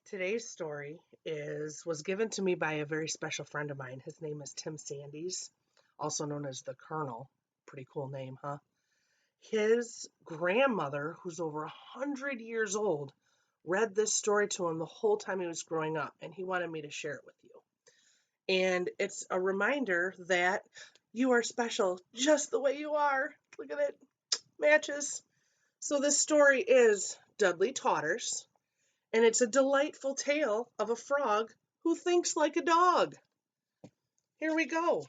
Today's story was given to me by a very special friend of mine. His name is Tim Sandys, also known as the Colonel. Pretty cool name, huh? His grandmother, who's over 100 years old, read this story to him the whole time he was growing up, and he wanted me to share it with you. And it's a reminder that you are special just the way you are. Look at it, matches. So this story is Dudley Tauhters, and it's a delightful tale of a frog who thinks like a dog. Here we go.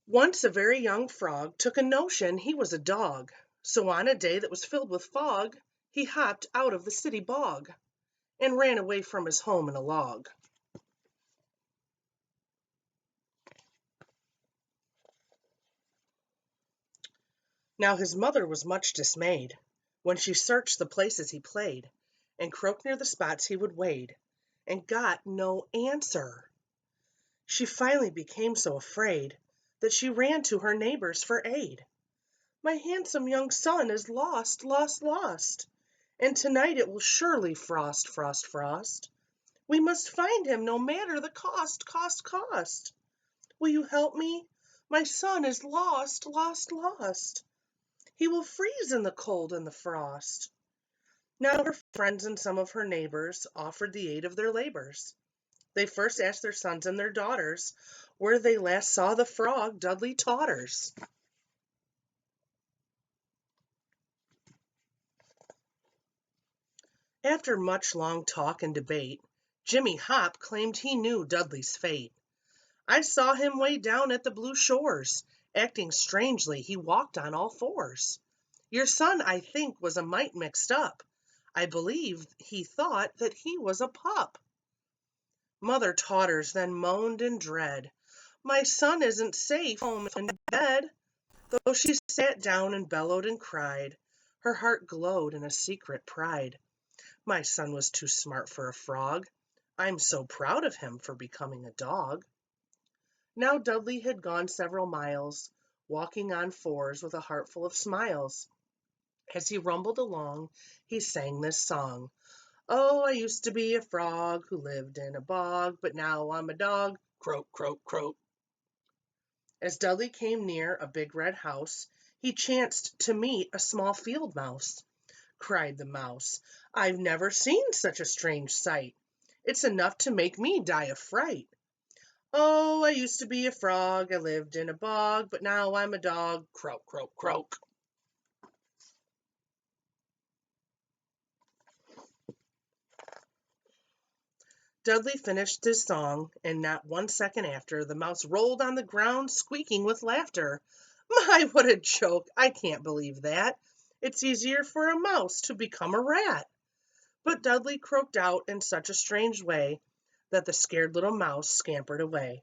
Once a very young frog took a notion he was a dog. So on a day that was filled with fog, he hopped out of the city bog and ran away from his home in a log. Now his mother was much dismayed when she searched the places he played and croaked near the spots he would wade and got no answer. She finally became so afraid that she ran to her neighbors for aid. My handsome young son is lost, lost, lost, and tonight it will surely frost, frost, frost. We must find him no matter the cost, cost, cost. Will you help me? My son is lost, lost, lost. He will freeze in the cold and the frost. Now her friends and some of her neighbors offered the aid of their labors. They first asked their sons and their daughters where they last saw the frog Dudley Tauhters. After much long talk and debate, Jimmy Hop claimed he knew Dudley's fate. I saw him way down at the blue shores. Acting strangely, he walked on all fours. Your son, I think, was a mite mixed up. I believe he thought that he was a pup. Mother Taughter then moaned in dread. My son isn't safe home in bed. Though she sat down and bellowed and cried, her heart glowed in a secret pride. My son was too smart for a frog. I'm so proud of him for becoming a dog. Now Dudley had gone several miles, walking on fours with a heart full of smiles. As he rumbled along, he sang this song. Oh, I used to be a frog who lived in a bog, but now I'm a dog. Croak, croak, croak. As Dudley came near a big red house, he chanced to meet a small field mouse. Cried the mouse, I've never seen such a strange sight. It's enough to make me die of fright. Oh, I used to be a frog, I lived in a bog, but now I'm a dog. Croak, croak, croak. Dudley finished his song, and not 1 second after, the mouse rolled on the ground, squeaking with laughter. My, what a joke! I can't believe that. It's easier for a mouse to become a rat. But Dudley croaked out in such a strange way that the scared little mouse scampered away.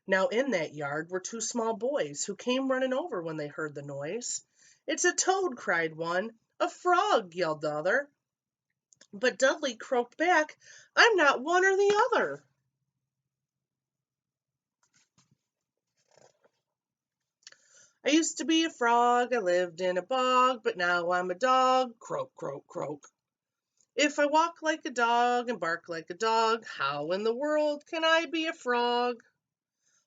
Now in that yard were two small boys who came running over when they heard the noise. It's a toad, cried one. A frog, yelled the other. But Dudley croaked back, I'm not one or the other. I used to be a frog, I lived in a bog, but now I'm a dog. Croak, croak, croak. If I walk like a dog and bark like a dog, how in the world can I be a frog?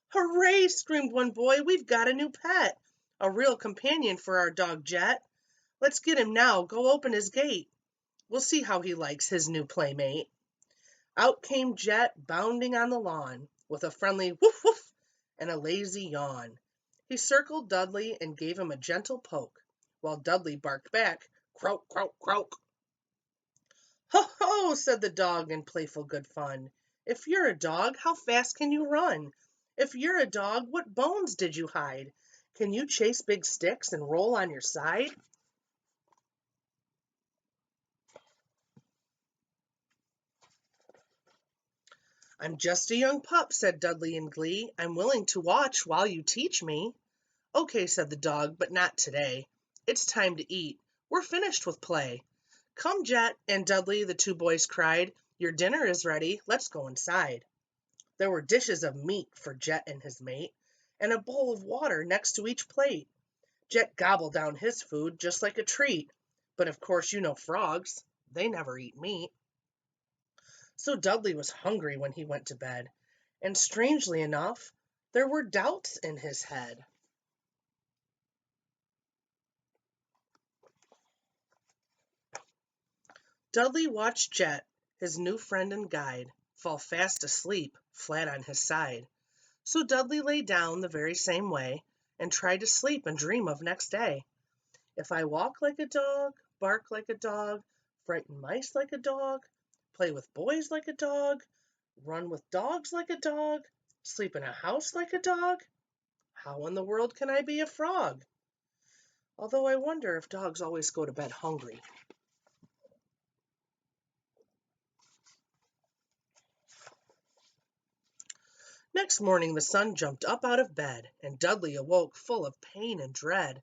Hooray, screamed one boy, we've got a new pet, a real companion for our dog Jet. Let's get him now, go open his gate. We'll see how he likes his new playmate. Out came Jet, bounding on the lawn, with a friendly woof woof and a lazy yawn. He circled Dudley and gave him a gentle poke, while Dudley barked back, croak, croak, croak. Ho, ho, said the dog in playful good fun. If you're a dog, how fast can you run? If you're a dog, what bones did you hide? Can you chase big sticks and roll on your side? I'm just a young pup, said Dudley in glee. I'm willing to watch while you teach me. Okay, said the dog, but not today. It's time to eat. We're finished with play. Come, Jet and Dudley, the two boys cried. Your dinner is ready. Let's go inside. There were dishes of meat for Jet and his mate, and a bowl of water next to each plate. Jet gobbled down his food just like a treat, But of course, frogs, they never eat meat. So Dudley was hungry when he went to bed, and strangely enough, there were doubts in his head. Dudley watched Jet, his new friend and guide, fall fast asleep flat on his side. So Dudley lay down the very same way and tried to sleep and dream of next day. If I walk like a dog, bark like a dog, frighten mice like a dog, play with boys like a dog, run with dogs like a dog, sleep in a house like a dog, how in the world can I be a frog? Although I wonder if dogs always go to bed hungry. Next morning the sun jumped up out of bed, and Dudley awoke full of pain and dread.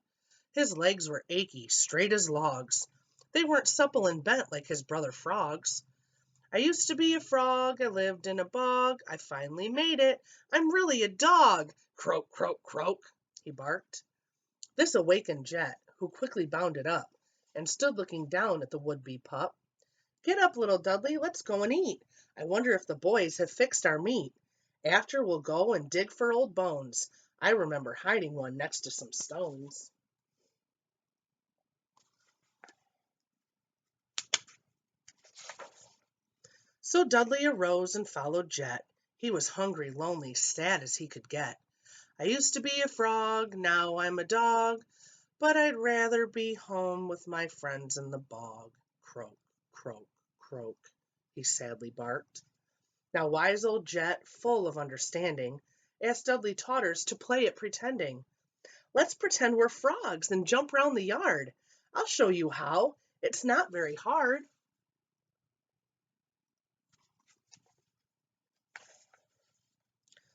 His legs were achy, straight as logs. They weren't supple and bent like his brother frogs. I used to be a frog, I lived in a bog, I finally made it, I'm really a dog. Croak, croak, croak, he barked. This awakened Jet, who quickly bounded up and stood looking down at the would-be pup. Get up, little Dudley, let's go and eat. I wonder if the boys have fixed our meat. After we'll go and dig for old bones. I remember hiding one next to some stones. So Dudley arose and followed Jet. He was hungry, lonely, sad as he could get. I used to be a frog, now I'm a dog, but I'd rather be home with my friends in the bog. Croak, croak, croak, he sadly barked. Now wise old Jet, full of understanding, asked Dudley Tauhters to play at pretending. Let's pretend we're frogs and jump round the yard. I'll show you how. It's not very hard.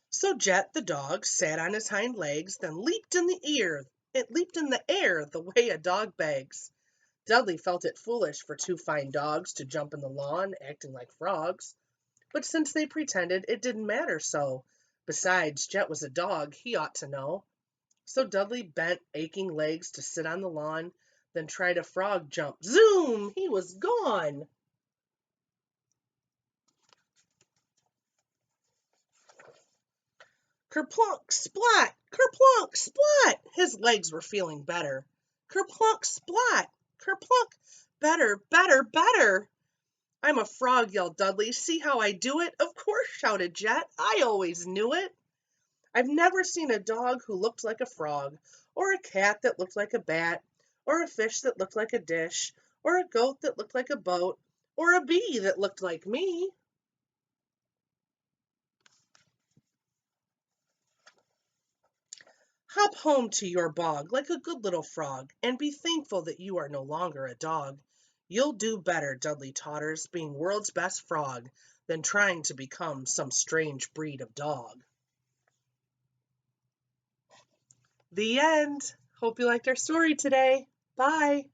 So Jet the dog sat on his hind legs, then leaped in the air. It leaped in the air the way a dog begs. Dudley felt it foolish for two fine dogs to jump in the lawn, acting like frogs. But since they pretended, it didn't matter so. Besides, Jet was a dog, he ought to know. So Dudley bent aching legs to sit on the lawn, then tried a frog jump. Zoom! He was gone! Kerplunk, splat! Kerplunk, splat! His legs were feeling better. Kerplunk, splat! Kerplunk! Better, better, better! I'm a frog, yelled Dudley. See how I do it? Of course, shouted Jet. I always knew it. I've never seen a dog who looked like a frog, or a cat that looked like a bat, or a fish that looked like a dish, or a goat that looked like a boat, or a bee that looked like me. Hop home to your bog like a good little frog, and be thankful that you are no longer a dog. You'll do better, Dudley Tauhters, being world's best frog, than trying to become some strange breed of dog. The end. Hope you liked our story today. Bye.